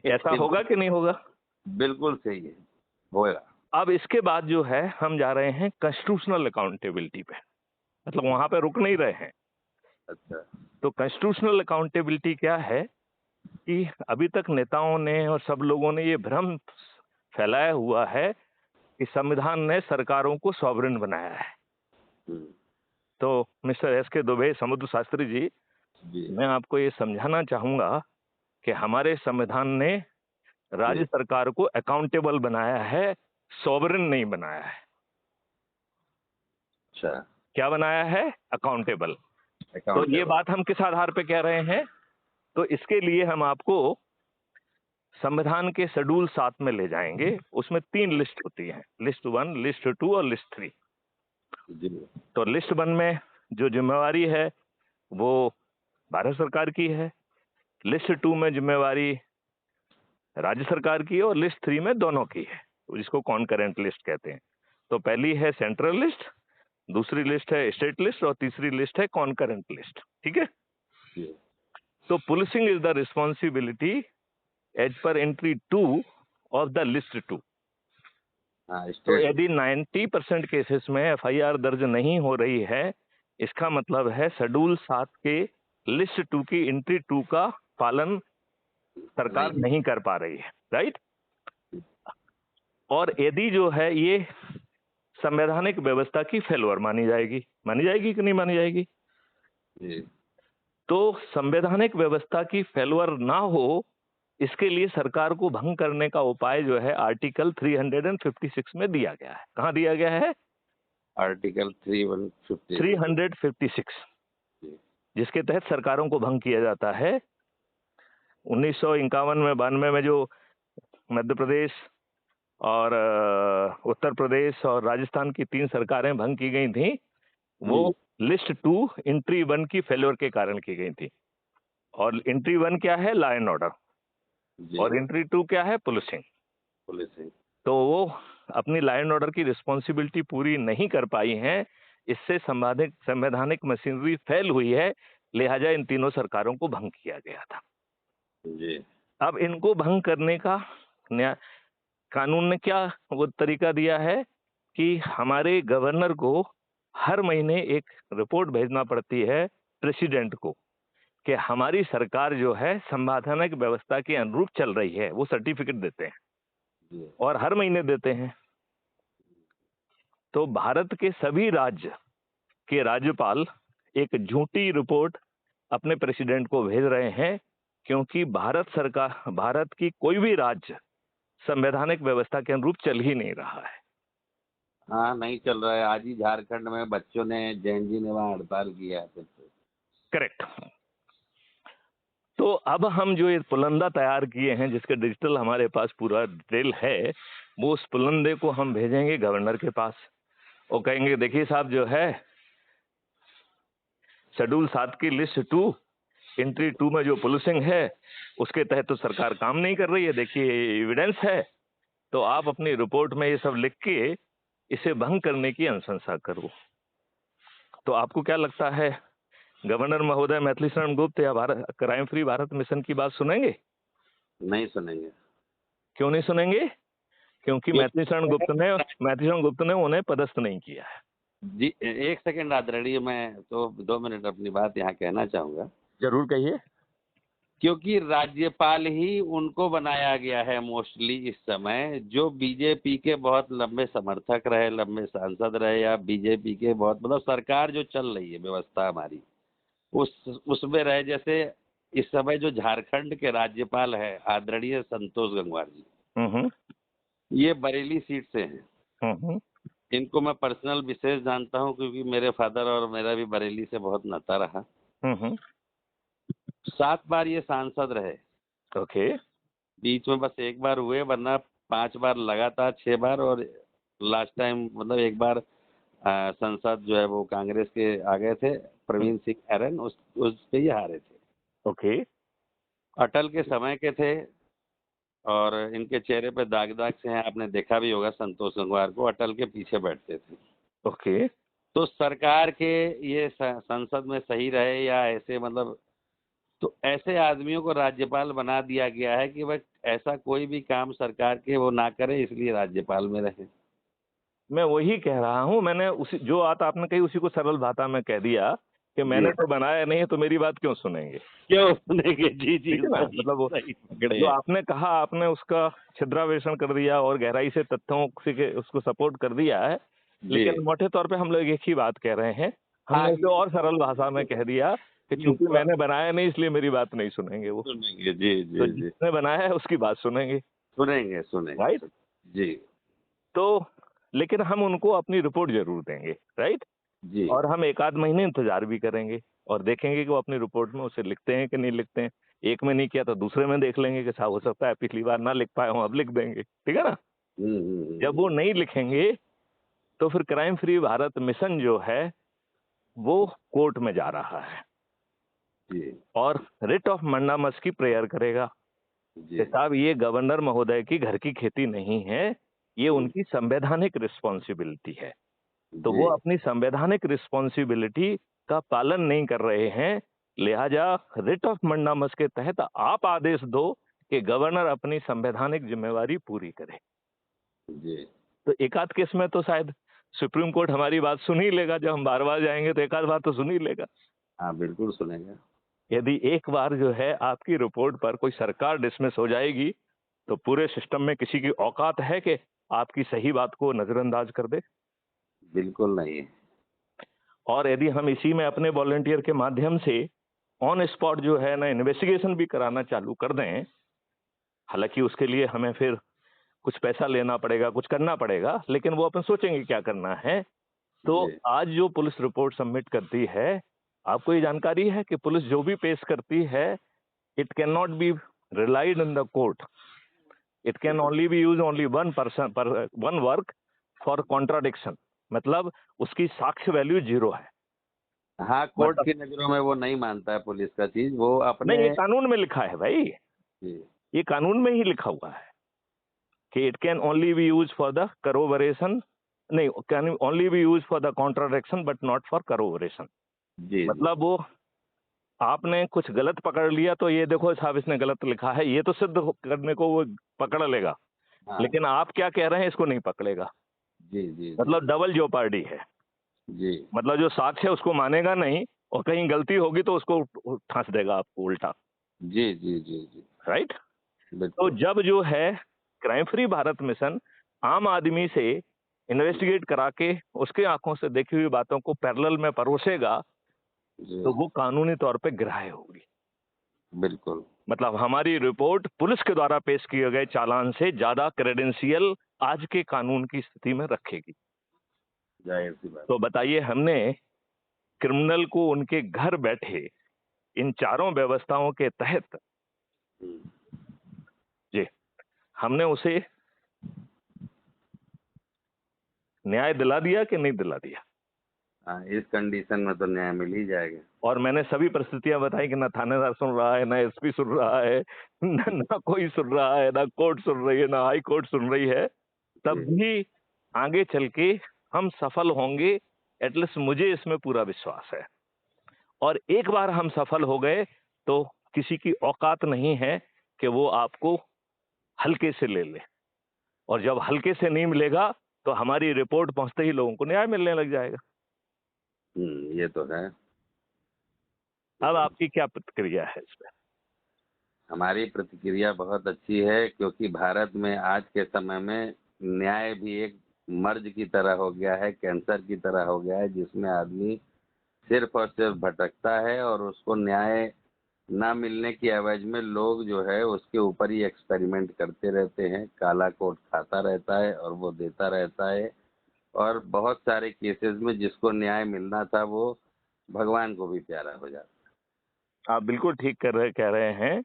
S1: ऐसा होगा कि नहीं होगा?
S2: बिल्कुल सही है, होगा।
S1: अब इसके बाद जो है हम जा रहे हैं कॉन्स्टिट्यूशनल अकाउंटेबिलिटी पे, मतलब वहां पे रुक नहीं रहे हैं।
S2: अच्छा
S1: तो कॉन्स्टिट्यूशनल अकाउंटेबिलिटी क्या है कि अभी तक नेताओं ने और सब लोगों ने ये भ्रम फैलाया हुआ है कि संविधान ने सरकारों को सॉवरेन बनाया है।
S2: हम्म,
S1: तो मिस्टर SK दुबे समुद्र शास्त्री जी,
S2: जी
S1: मैं आपको ये समझाना चाहूंगा कि हमारे संविधान ने राज्य सरकार को अकाउंटेबल बनाया है, सॉवरेन नहीं बनाया है।
S2: अच्छा
S1: क्या बनाया है? अकाउंटेबल। तो ये
S2: अकाउंटेबल।
S1: बात हम किस आधार पे कह रहे हैं? तो इसके लिए हम आपको संविधान के शेड्यूल 7 में ले जाएंगे। उसमें 3 लिस्ट होती है, लिस्ट 1, लिस्ट 2 और लिस्ट 3।
S2: जी
S1: तो लिस्ट 1 में जो जिम्मेवारी है वो भारत सरकार की है, लिस्ट 2 में जिम्मेवारी राज्य सरकार की है, और लिस्ट 3 में दोनों की है, जिसको कॉन्करेंट लिस्ट कहते हैं। तो पहली है सेंट्रल लिस्ट, दूसरी लिस्ट है स्टेट लिस्ट, और तीसरी लिस्ट है कॉन्करेंट लिस्ट। ठीक है।
S2: जी
S1: तो policing is the responsibility as per entry 2 of the list 2।
S2: हाँ,
S1: तो
S2: स्टेट।
S1: यदि 90% केसेस में एफआईआर दर्ज नहीं हो रही है, इसका मतलब है शेड्यूल 7 के लिस्ट 2 की एंट्री 2 का पालन सरकार
S2: नहीं।
S1: नहीं कर पा रही है, राइट? और यदि जो है ये संवैधानिक व्यवस्था की फेल्योर मानी जाएगी कि नहीं मानी जाएगी?
S2: जी।
S1: तो संवैधानिक व्यवस्था की फेल्योर ना हो, इसके लिए सरकार को भंग करने का उपाय जो है आर्टिकल 356 में दिया गया है। कहाँ दिया गया है?
S2: आर्टिकल 3150।
S1: 356,
S2: जी।
S1: जिसके तहत सरकारों को भंग किया जाता है। 1951 में 92 में जो मध्य प्रदेश और उत्तर प्रदेश और राजस्थान की 3 सरकारें भंग की गई थी, वो लिस्ट 2 एंट्री 1 की फेल्योर के कारण की गई थी। और एंट्री 1 क्या है? Law and order.
S2: जी।
S1: और एंट्री 2 क्या है? पुलिसिंग।
S2: पुलिसिंग।
S1: तो वो अपनी लॉ एंड ऑर्डर की रिस्पॉन्सिबिलिटी पूरी नहीं कर पाई हैं, इससे संवैधानिक मशीनरी फेल हुई है, लिहाजा इन तीनों सरकारों को भंग किया गया था।
S2: जी।
S1: अब इनको भंग करने का न्याय कानून ने क्या वो तरीका दिया है कि हमारे गवर्नर को हर महीने एक रिपोर्ट भेजना पड़ती है प्रेसिडेंट को कि हमारी सरकार जो है संवैधानिक व्यवस्था के अनुरूप चल रही है। वो सर्टिफिकेट देते हैं
S2: जी।
S1: और हर महीने देते हैं। तो भारत के सभी राज्य के राज्यपाल एक झूठी रिपोर्ट अपने प्रेसिडेंट को भेज रहे हैं, क्योंकि भारत की कोई भी राज्य संवैधानिक व्यवस्था के अनुरूप चल ही नहीं रहा है।
S2: हाँ, नहीं चल रहा है। आज ही झारखंड में बच्चों ने, जैन जी ने वहाँ हड़ताल किया है फिर से।
S1: करेक्ट। तो अब हम जो ये पुलंदा तैयार किए हैं, जिसके डिजिटल हमारे पास पूरा डिटेल है, वो उस पुलंदे को हम भेजेंगे गवर्नर के पास और कहेंगे देखिए साहब, जो है शेड्यूल 7 की लिस्ट 2 एंट्री 2 में जो पुलिसिंग है उसके तहत तो सरकार काम नहीं कर रही है, देखिए एविडेंस है। तो आप अपनी रिपोर्ट में ये सब लिख के इसे भंग करने की अनुशंसा करो। तो आपको क्या लगता है, गवर्नर महोदय मैथिली शरण गुप्त या Bharat crime free Bharat mission की बात सुनेंगे?
S2: नहीं सुनेंगे।
S1: क्यों नहीं सुनेंगे? क्योंकि मैथिली शरण गुप्त ने उन्हें पदस्थ नहीं किया है।
S2: जी, एक सेकंड आदरणीय, मैं तो 2 मिनट अपनी बात यहाँ कहना चाहूंगा।
S1: जरूर कहिए।
S2: क्योंकि राज्यपाल ही उनको बनाया गया है मोस्टली इस समय, जो बीजेपी के बहुत लंबे समर्थक रहे, लंबे सांसद रहे, या बीजेपी के बहुत, मतलब सरकार जो चल रही है व्यवस्था हमारी उसमें रहे। जैसे इस समय जो झारखंड के राज्यपाल है आदरणीय संतोष गंगवार जी,
S1: हम्म
S2: ये बरेली सीट से हैं।
S1: हम्म
S2: इनको मैं पर्सनल विशेष जानता हूँ, क्योंकि मेरे फादर और मेरा भी बरेली से बहुत नाता रहा।
S1: हम्म
S2: 7 बार ये सांसद रहे।
S1: ओके।
S2: बीच में बस एक बार हुए, वरना 5 बार लगातार, 6 बार। और लास्ट टाइम मतलब एक बार संसद जो है वो कांग्रेस के आ गए थे, प्रवीण सिंह ऐरन, उस पे ही हारे थे।
S1: ओके।
S2: अटल के समय के थे, और इनके चेहरे पे दाग दाग से हैं, आपने देखा भी होगा संतोष गंगवार को, अटल के पीछे बैठते थे।
S1: ओके।
S2: तो सरकार के ये संसद में सही रहे या ऐसे, मतलब तो ऐसे आदमियों को राज्यपाल बना दिया गया है कि वह ऐसा कोई भी काम सरकार के वो ना करे, इसलिए राज्यपाल में रहे।
S1: मैं वही कह रहा हूँ, मैंने उसी जो बात आपने कही उसी को सरल भाषा में कह दिया कि
S2: जी।
S1: मैंने तो बनाया नहीं है, तो मेरी बात क्यों सुनेंगे?
S2: क्यों सुनेंगे? जी जी,
S1: ठीक है ना?
S2: सही
S1: मतलब वो
S2: सही पकड़े
S1: जो
S2: हैं।
S1: आपने कहा, आपने उसका छिद्रावेशन कर दिया और गहराई से तथ्यों से उसको सपोर्ट कर दिया है,
S2: जी।
S1: लेकिन मोटे तौर पे हम लोग एक ही बात कह रहे हैं। हमने
S2: आगे
S1: इसे और सरल भाषा में कह दिया कि चूंकि
S2: इनको
S1: मैंने बनाया नहीं इसलिए मेरी बात नहीं सुनेंगे वो।
S2: सुनेंगे। जी
S1: तो
S2: जी जी,
S1: जिसने बनाया है उसकी बात सुनेंगे,
S2: सुनेंगे सुनेंगे
S1: राइट?
S2: जी
S1: तो लेकिन हम उनको अपनी रिपोर्ट जरूर देंगे, राइट?
S2: जी
S1: और हम एक आध महीने इंतजार भी करेंगे और देखेंगे कि वो अपनी रिपोर्ट में उसे लिखते हैं कि नहीं लिखते हैं। एक में नहीं किया तो दूसरे में देख लेंगे कि साहब हो सकता है पिछली बार ना लिख पाए हों, अब लिख देंगे, ठीक है ना? जब वो नहीं लिखेंगे तो फिर क्राइम फ्री भारत मिशन जो है वो कोर्ट में जा रहा है
S2: जी
S1: और रिट ऑफ मंडामस की प्रेयर करेगा
S2: जी
S1: कि साहब ये गवर्नर महोदय की घर की खेती नहीं है, ये उनकी संवैधानिक रिस्पॉन्सिबिलिटी है। तो
S2: जी
S1: वो अपनी संवैधानिक रिस्पॉन्सिबिलिटी का पालन नहीं कर रहे हैं, लिहाजा रिट ऑफ मंडामस के तहत आप आदेश दो कि गवर्नर अपनी संवैधानिक जिम्मेवारी पूरी करे।
S2: जी
S1: तो एक आध केस में तो शायद सुप्रीम कोर्ट हमारी बात सुन ही लेगा, जब हम बार-बार जाएँगे तो एक आध बार तो सुन ही लेगा।
S2: हाँ, बिल्कुल सुनेंगे।
S1: यदि एक बार जो है आपकी रिपोर्ट पर कोई सरकार डिसमिस हो जाएगी, तो पूरे सिस्टम में किसी की औकात है कि आपकी सही बात को नज़रअंदाज कर दे?
S2: बिल्कुल नहीं है।
S1: और यदि हम इसी में अपने वॉलंटियर के माध्यम से ऑन स्पॉट जो है ना इन्वेस्टिगेशन भी कराना चालू कर दें, हालाँकि उसके लिए हमें फिर कुछ पैसा लेना पड़ेगा, कुछ करना पड़ेगा, लेकिन वो अपन सोचेंगे क्या करना है। तो
S2: जी,
S1: आज जो पुलिस रिपोर्ट सबमिट करती है, आपको ये जानकारी है कि पुलिस जो भी पेश करती है, it can not be relied in the court. It can only be used only one person पर वन वर्क फॉर कॉन्ट्राडिक्शन। मतलब उसकी साक्ष्य वैल्यू 0 है।
S2: हाँ, कोर्ट
S1: मतलब
S2: की नज़रों में वो नहीं मानता है पुलिस का चीज़, वो
S1: नहीं,
S2: अपने
S1: ये कानून में लिखा है भाई,
S2: जी,
S1: ये कानून में ही लिखा हुआ है कि it can only be used for the corroboration, नहीं, can only be used for the contradiction but not for corroboration.
S2: जी, जी।
S1: मतलब वो आपने कुछ गलत पकड़ लिया तो ये देखो साहब इसने गलत लिखा है, ये तो करने को वो पकड़ लेगा,
S2: हाँ,
S1: लेकिन आप क्या कह रहे हैं इसको नहीं पकड़ेगा।
S2: जी, जी, जी,
S1: मतलब डबल जेओपार्डी है।
S2: जी,
S1: मतलब जो साक्ष्य है उसको मानेगा नहीं, और कहीं गलती होगी तो उसको ठांस देगा आपको उल्टा,
S2: जी, जी, जी, जी,
S1: राइट? तो
S2: बिल्कुल,
S1: जब जो है क्राइम फ्री भारत मिशन आम आदमी से इन्वेस्टिगेट करा के उसके आंखों से देखी हुई बातों को पैरेलल में परोसेगा,
S2: जी,
S1: तो वो कानूनी तौर पे ग्राह्य होगी।
S2: बिल्कुल,
S1: मतलब हमारी रिपोर्ट पुलिस के द्वारा पेश किए गए चालान से ज्यादा क्रेडेंशियल आज के कानून की स्थिति में रखेगी।
S2: ज़ाहिर-सी बात
S1: तो बताइए, हमने क्रिमिनल को उनके घर बैठे इन चारों व्यवस्थाओं के तहत,
S2: है। हुँ,
S1: जी, हमने उसे न्याय दिला दिया कि नहीं दिला दिया?
S2: हाँ, इस कंडीशन में तो न्याय मिल ही जाएगा।
S1: और मैंने सभी परिस्थितियां बताई कि ना थानेदार सुन रहा है, ना एसपी सुन रहा है, ना कोई सुन रहा है, ना कोर्ट सुन रही है, ना हाई कोर्ट सुन रही है। तब
S2: जी,
S1: भी आगे चल के हम सफल होंगे, एटलीस्ट मुझे इसमें पूरा विश्वास है। और एक बार हम सफल हो गए तो किसी की औकात नहीं है कि वो आपको हल्के से ले ले। और जब हल्के से नहीं मिलेगा तो हमारी रिपोर्ट पहुंचते ही लोगों को न्याय मिलने लग जाएगा।
S2: हुँ, ये तो है।
S1: अब
S2: तो
S1: आपकी क्या प्रतिक्रिया है इस पे?
S2: हमारी प्रतिक्रिया बहुत अच्छी है क्योंकि भारत में आज के समय में न्याय भी एक मर्ज की तरह हो गया है, कैंसर की तरह हो गया है, जिसमें आदमी सिर्फ़ और सिर्फ़ भटकता है और उसको न्याय ना मिलने की एवज़ में लोग जो है उसके ऊपर ही एक्सपेरिमेंट करते रहते हैं, काला कोट खाता रहता है और वो देता रहता है और बहुत सारे केसेज़ में जिसको न्याय मिलना था वो भगवान को भी प्यारा हो जाता है।
S1: आप बिल्कुल ठीक कह रहे हैं।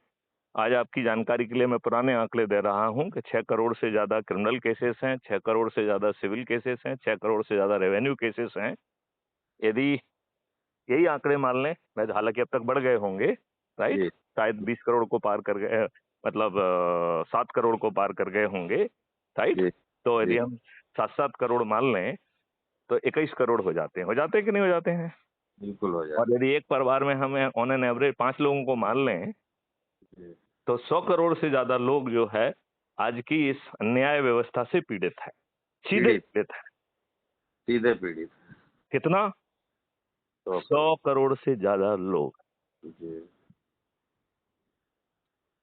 S1: आज आपकी जानकारी के लिए मैं पुराने आंकड़े दे रहा हूं कि 6 करोड़ से ज्यादा क्रिमिनल केसेस हैं, 6 करोड़ से ज्यादा सिविल केसेस हैं, 6 करोड़ से ज्यादा रेवेन्यू केसेस हैं। यदि यही आंकड़े मान लें, मैं हालांकि अब तक बढ़ गए होंगे, राइट?
S2: जी,
S1: शायद 20 करोड़ को पार कर गए, मतलब 7 करोड़ को पार कर गए होंगे, राइट?
S2: जी,
S1: तो
S2: जी,
S1: यदि हम 7-7 करोड़ मान लें तो 21 करोड़ हो जाते हैं कि नहीं हो जाते हैं?
S2: बिल्कुल हो
S1: और
S2: जाता
S1: यदि एक परिवार में हमें ऑन एन एवरेज 5 लोगों को मान लें,
S2: है। जी,
S1: तो 100 करोड़ से ज्यादा लोग जो है आज की इस न्याय व्यवस्था से पीड़ित है, सीधे
S2: पीड़ित,
S1: पीड़ित है।
S2: सीधे पीड़ित।
S1: कितना?
S2: तो
S1: 100 करोड़ से ज्यादा लोग।
S2: जी,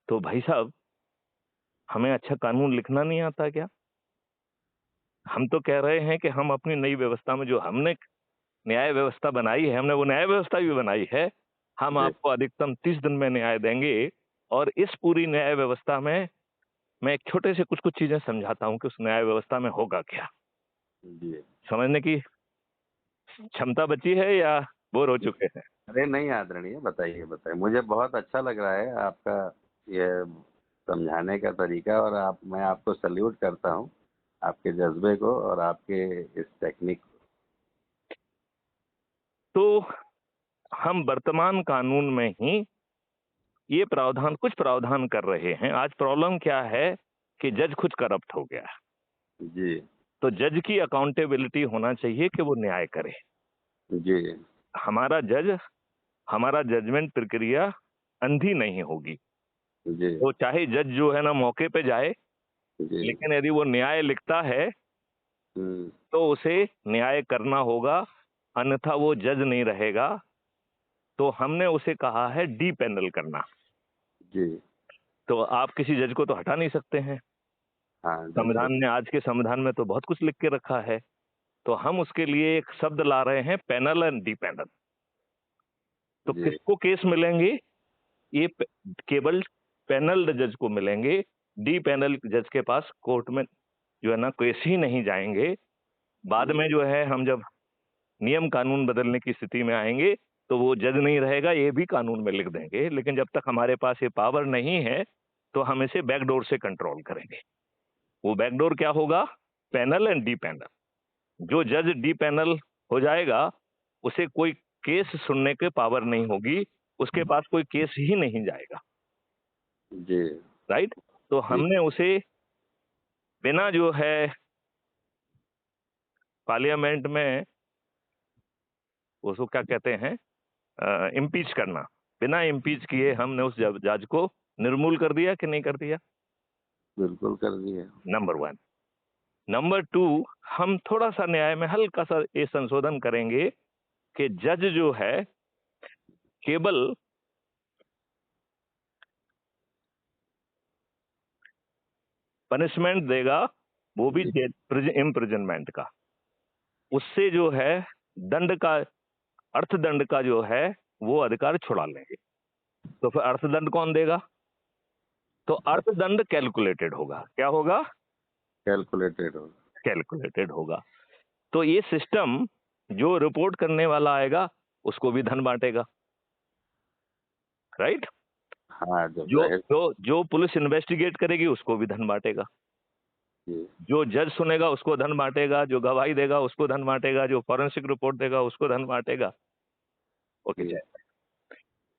S1: तो भाई साहब, हमें अच्छा कानून लिखना नहीं आता क्या? हम तो कह रहे हैं कि हम अपनी नई व्यवस्था में जो हमने न्याय व्यवस्था बनाई है, हमने वो न्याय व्यवस्था भी बनाई है। हम
S2: जी,
S1: आपको अधिकतम 30 दिन में न्याय देंगे। और इस पूरी न्याय व्यवस्था में मैं एक छोटे से कुछ-कुछ चीजें समझाता हूँ कि उस न्याय व्यवस्था में होगा क्या?
S2: जी।
S1: समझने की क्षमता बची है या बोर हो चुके हैं?
S2: अरे नहीं आदरणीय, बताइए, बताइए। मुझे बहुत अच्छा लग रहा है आपका ये समझाने का तरीका और आप मैं आपको सैल्यूट करता हूँ, आपके जज़्बे को और आपके इस टेक्निक को।
S1: तो हम वर्तमान कानून में ही ये प्रावधान कुछ प्रावधान कर रहे हैं। आज प्रॉब्लम क्या है कि जज खुद करप्ट हो गया।
S2: जी,
S1: तो जज की अकाउंटेबिलिटी होना चाहिए कि वो न्याय करे।
S2: जी,
S1: हमारा जज हमारा जजमेंट प्रक्रिया अंधी नहीं होगी।
S2: जी,
S1: तो चाहे जज जो है ना मौके पे जाए,
S2: जी,
S1: लेकिन यदि वो न्याय लिखता है तो उसे न्याय करना होगा, अन्यथा वो जज नहीं रहेगा। तो हमने उसे कहा है डी पैनल करना।
S2: जी।
S1: तो आप किसी जज को तो हटा नहीं सकते हैं।
S2: हाँ,
S1: संविधान
S2: बिल्कुल।
S1: ने, आज के संविधान में तो बहुत कुछ लिख के रखा है। तो हम उसके लिए एक शब्द ला रहे हैं, पैनल एंड डी पैनल। तो
S2: जी।
S1: किसको केस मिलेंगे? ये केवल पैनल जज को मिलेंगे। डी पैनल जज के पास कोर्ट में जो है ना केस ही नहीं जाएंगे। बाद में जो है हम जब नियम कानून बदलने की स्थिति में आएंगे तो वो जज नहीं रहेगा, ये भी कानून में लिख देंगे। लेकिन जब तक हमारे पास ये पावर नहीं है तो हम इसे बैकडोर से कंट्रोल करेंगे। वो बैकडोर क्या होगा? Panel and D panel. जो जज डी पैनल हो जाएगा उसे कोई केस सुनने के पावर नहीं होगी, उसके पास कोई केस ही नहीं जाएगा।
S2: जी।
S1: राइट? तो
S2: जी।
S1: हमने उसे बिना जो है पार्लियामेंट में उसको क्या कहते हैं, इम्पीच करना, बिना इम्पीच किए हमने उस जज को निर्मूल कर दिया कि नहीं कर दिया?
S2: बिल्कुल कर दिए।
S1: Number one. नंबर टू, हम थोड़ा सा न्याय में हल्का सा ये संशोधन करेंगे कि जज जो है केवल पनिशमेंट देगा, वो भी
S2: जी।
S1: इम्प्रिजनमेंट का। उससे जो है दंड का, अर्थदंड का जो है वो अधिकार छुड़ा लेंगे। तो फिर अर्थदंड कौन देगा? तो अर्थदंड कैलकुलेटेड होगा। क्या होगा?
S2: कैलकुलेटेड हो।
S1: कैलकुलेटेड होगा। तो ये सिस्टम, जो रिपोर्ट करने वाला आएगा उसको भी धन बांटेगा। राइट?
S2: हाँ, जब
S1: जो
S2: जाहिर।
S1: जो जो पुलिस इन्वेस्टिगेट करेगी उसको भी धन बांटेगा।
S2: जी।
S1: जो जज सुनेगा उसको धन बांटेगा, जो गवाही देगा उसको धन बांटेगा, जो फॉरेंसिक रिपोर्ट देगा उसको धन बांटेगा। ओके
S2: जी।
S1: जय।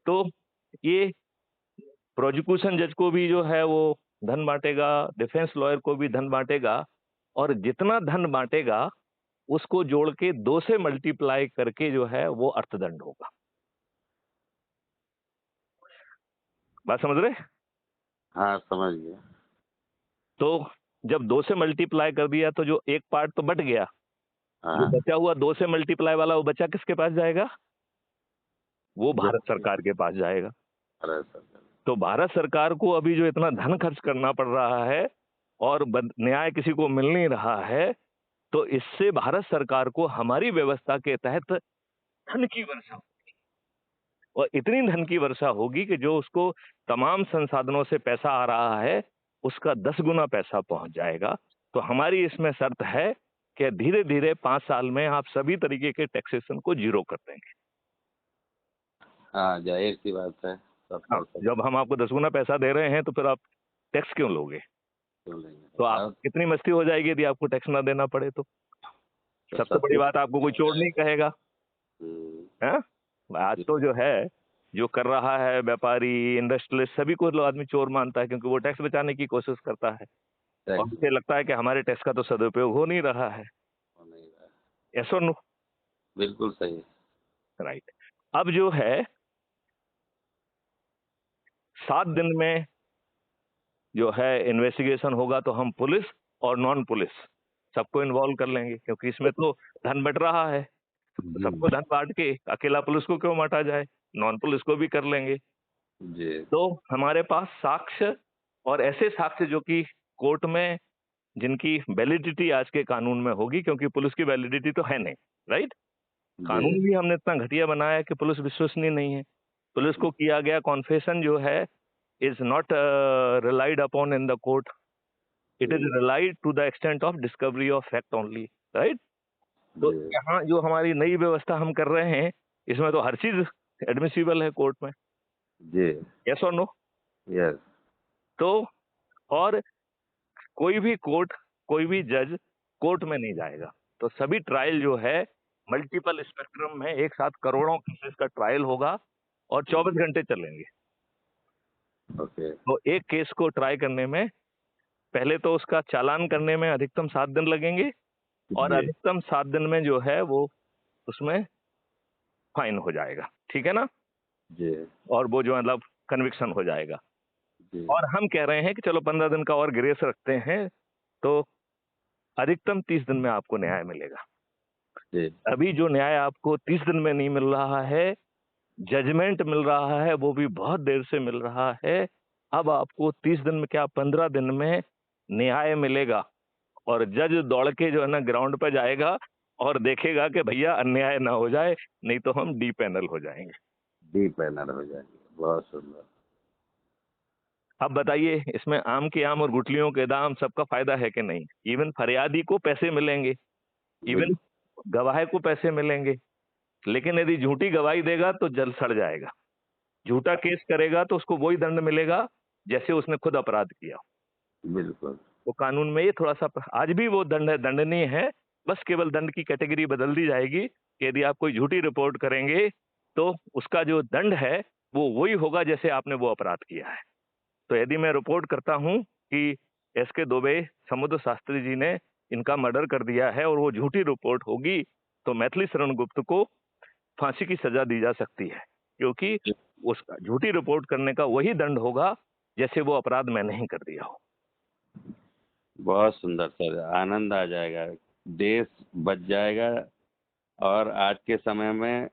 S1: तो ये प्रोसिक्यूशन जज को भी जो है वो धन बांटेगा, डिफेंस लॉयर को भी धन बांटेगा। और जितना धन बांटेगा उसको जोड़ के 2 से मल्टीप्लाई करके जो है वो अर्थदंड होगा। बात समझ रहे?
S2: हाँ, समझ गया।
S1: तो जब 2 से मल्टीप्लाई कर दिया तो जो एक पार्ट तो बट गया, जो
S2: हाँ।
S1: बचा हुआ 2 से मल्टीप्लाई वाला वो बचा किसके पास जाएगा? वो
S2: जब
S1: भारत सरकार के पास जाएगा।
S2: अरे सर।
S1: तो भारत सरकार को अभी जो इतना धन खर्च करना पड़ रहा है और न्याय किसी को मिल नहीं रहा है, तो इससे भारत सरकार को हमारी व्यवस्था के तहत धन की वर्षा होगी। और इतनी धन की वर्षा होगी कि जो उसको तमाम संसाधनों से पैसा आ रहा है उसका 10 गुना पैसा पहुंच जाएगा। तो हमारी इसमें शर्त है कि धीरे धीरे 5 साल में आप सभी तरीके के टैक्सेशन को जीरो कर देंगे।
S2: हाँ, जाहिर सी बात है। सब
S1: हाँ,
S2: कर सकते।
S1: जब हम आपको 10 गुना पैसा दे रहे हैं तो फिर आप टैक्स क्यों लोगे?
S2: क्यों लेंगे?
S1: तो आप
S2: बताओ।
S1: कितनी मस्ती हो जाएगी यदि आपको टैक्स ना देना पड़े तो।
S2: तो
S1: सबसे
S2: सब
S1: बड़ी
S2: कुछ
S1: बात, आपको कोई चोर नहीं कहेगा।
S2: हम्म,
S1: है? आज तो जो है, जो कर रहा है व्यापारी, इंडस्ट्रियलिस्ट, सभी को लोग आदमी चोर मानता है क्योंकि वो टैक्स बचाने की कोशिश करता है। और
S2: टैक्स
S1: मुझे लगता है कि हमारे टैक्स का तो सदुपयोग हो नहीं रहा है।
S2: हो नहीं रहा है।
S1: यस और नो?
S2: बिल्कुल सही।
S1: राइट। अब जो है 7 दिन में जो है इन्वेस्टिगेशन होगा तो हम पुलिस और नॉन पुलिस सबको इन्वॉल्व कर लेंगे, क्योंकि इसमें तो धन बट रहा है। तो
S2: हम्म,
S1: सबको धन बांट के अकेला पुलिस को क्यों बांटा जाए? नॉन पुलिस को भी कर लेंगे।
S2: जी।
S1: तो हमारे पास साक्ष्य, और ऐसे साक्ष्य जो कि कोर्ट में, जिनकी वैलिडिटी आज के कानून में होगी, क्योंकि पुलिस की वैलिडिटी तो है नहीं। राइट?
S2: जी।
S1: कानून भी हमने इतना घटिया बनाया है कि पुलिस विश्वसनीय नहीं है। पुलिस को किया गया कॉन्फेशन जो है is not relied upon in the court, it is relied to the extent of discovery of fact only. Right? तो
S2: जी।
S1: यहाँ जो हमारी नई व्यवस्था हम कर रहे हैं, इसमें तो हर चीज एडमिसिबल है कोर्ट में।
S2: जी।
S1: यस और नो?
S2: यस।
S1: तो और कोई भी कोर्ट, कोई भी जज कोर्ट में नहीं जाएगा। तो सभी ट्रायल जो है मल्टीपल स्पेक्ट्रम में एक साथ करोड़ों केसेस का ट्रायल होगा और 24 घंटे चलेंगे।
S2: ओके।
S1: तो एक केस को ट्राई करने में, पहले तो उसका चालान करने में अधिकतम 7 दिन लगेंगे, और
S2: जी।
S1: अधिकतम 7 दिन में जो है वो उसमें फाइन हो जाएगा। ठीक है ना?
S2: जी।
S1: और वो जो मतलब कन्विक्शन हो जाएगा।
S2: जी।
S1: और हम कह रहे हैं कि चलो 15 दिन का और ग्रेस रखते हैं। तो अधिकतम 30 दिन में आपको न्याय मिलेगा।
S2: जी,
S1: अभी जो न्याय आपको 30 दिन में नहीं मिल रहा है, जजमेंट मिल रहा है, वो भी बहुत देर से मिल रहा है। अब आपको 30 दिन में क्या 15 दिन में न्याय मिलेगा और जज दौड़ के जो है ना ग्राउंड पे जाएगा और देखेगा कि भैया अन्याय ना हो जाए, नहीं तो हम डी पैनल हो जाएँगे।
S2: डी पैनल हो जाएंगे। बहुत सुंदर।
S1: अब बताइए इसमें आम के आम और गुठलियों के दाम सबका फ़ायदा है कि नहीं? इवन फरियादी को पैसे मिलेंगे, इवन
S2: बिल्कुल।
S1: गवाह को पैसे मिलेंगे, लेकिन यदि झूठी गवाही देगा तो जल सड़ जाएगा। झूठा केस करेगा तो उसको वही दंड मिलेगा जैसे उसने खुद अपराध किया।
S2: बिल्कुल।
S1: तो कानून में ये थोड़ा-सा आज भी वो दंडनीय है, बस केवल दंड की कैटेगरी बदल दी जाएगी कि यदि आप कोई झूठी रिपोर्ट करेंगे, तो उसका जो दंड है, वो वही होगा जैसे आपने वो अपराध किया है। तो यदि मैं रिपोर्ट करता हूँ कि एसके दुबे, समुद्र शास्त्री जी ने इनका मर्डर कर दिया है और वो झूठी रिपोर्ट होगी, तो मैथिली शरण गुप्त को फांसी की सजा दी जा सकती है, क्योंकि उसका झूठी रिपोर्ट करने का वही दंड होगा, जैसे वो अपराध मैंने ही कर दिया हो।
S2: बहुत सुंदर सर, आनंद आ जाएगा, देश बच जाएगा। और आज के समय में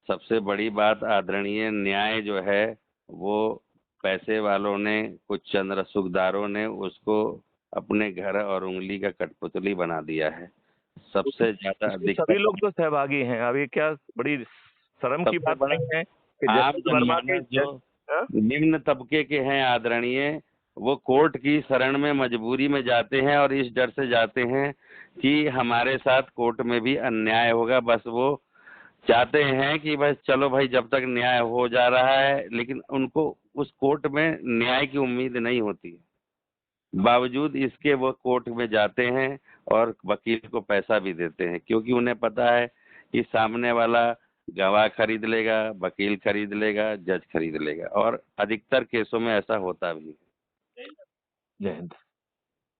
S2: सबसे बड़ी बात, आदरणीय न्याय जो है वो पैसे वालों ने, कुछ चंद रसूखदारों ने उसको अपने घर और उंगली का कठपुतली बना दिया है। सबसे ज्यादा
S1: इसमें सभी
S2: दिक्कत
S1: लोग तो सहभागी हैं। अब ये क्या बड़ी शर्म की
S2: सबसे
S1: बात
S2: बड़ा
S1: नहीं है कि
S2: आम
S1: जस्टिस वर्मा के
S2: जनमानस जो
S1: हाँ?
S2: निम्न तबके के हैं आदरणीय, वो कोर्ट की शरण में मजबूरी में जाते हैं और इस डर से जाते हैं कि हमारे साथ कोर्ट में भी अन्याय होगा। बस वो चाहते हैं कि बस चलो भाई, जब तक न्याय हो जा रहा है, लेकिन उनको उस कोर्ट में न्याय की उम्मीद नहीं होती है। बावजूद इसके वो कोर्ट में जाते हैं और वकील को पैसा भी देते हैं, क्योंकि उन्हें पता है कि सामने वाला गवाह खरीद लेगा, वकील खरीद लेगा, जज खरीद लेगा, और अधिकतर केसों में ऐसा होता भी है।
S1: जय हिंद।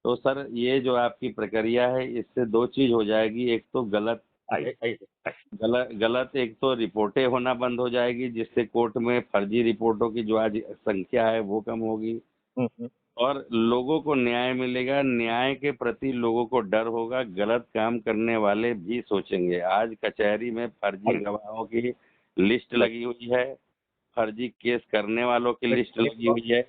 S2: तो सर, ये जो आपकी प्रक्रिया है, इससे दो चीज हो जाएगी। एक तो गलत
S1: आइए, आइए, आइए।
S2: गलत गलत एक तो रिपोर्टें होना बंद हो जाएगी, जिससे कोर्ट में फर्जी रिपोर्टों की जो आज संख्या है वो कम होगी,
S1: हुँ, हुँ।
S2: और लोगों को न्याय मिलेगा। न्याय के प्रति लोगों को डर होगा, गलत काम करने वाले भी सोचेंगे। आज कचहरी में फर्जी गवाहों की लिस्ट लगी हुई है, फर्जी केस करने वालों की लिस्ट लगी हुई है।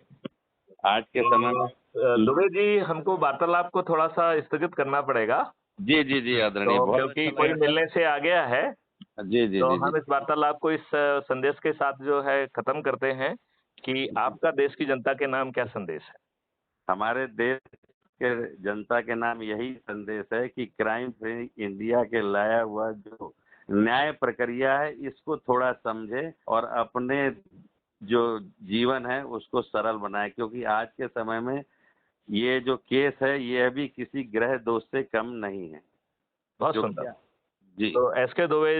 S2: आज के समय में
S1: दुबे जी, हमको वार्तालाप को थोड़ा-सा स्थगित करना पड़ेगा।
S2: जी जी जी आदरणीय,
S1: तो
S2: बहुत
S1: क्योंकि
S2: अच्छा
S1: कोई
S2: लगा
S1: मिलने से आ गया है,
S2: सर। जी जी
S1: तो
S2: जी जी
S1: हम इस वार्तालाप को इस संदेश के साथ जो है खत्म करते हैं कि आपका देश की जनता के नाम क्या संदेश है?
S2: हमारे देश के जनता के नाम यही संदेश है कि क्राइम फ्री इंडिया के लाया हुआ जो न्याय प्रक्रिया है, इसको थोड़ा समझे और अपने जो जीवन है उसको सरल बनाए, क्योंकि आज के समय में ये जो केस है ये भी किसी ग्रह दोष से कम नहीं है।
S1: बहुत
S2: जो
S1: सुंदर।
S2: क्या जी
S1: तो एसके दुबे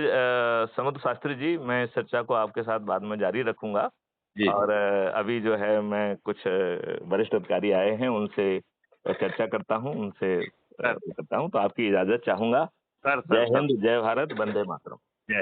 S1: समुद्र शास्त्री जी, मैं इस चर्चा को आपके साथ बाद में जारी रखूँगा
S2: जी जी
S1: और अभी जो है मैं कुछ वरिष्ठ अधिकारी आए हैं, उनसे चर्चा करता हूँ, उनसे
S2: सर
S1: करता हूँ, तो आपकी इजाज़त चाहूँगा।
S2: सर
S1: जय
S2: सर सर
S1: हिंद, जय भारत, वंदे मातरम।
S2: जय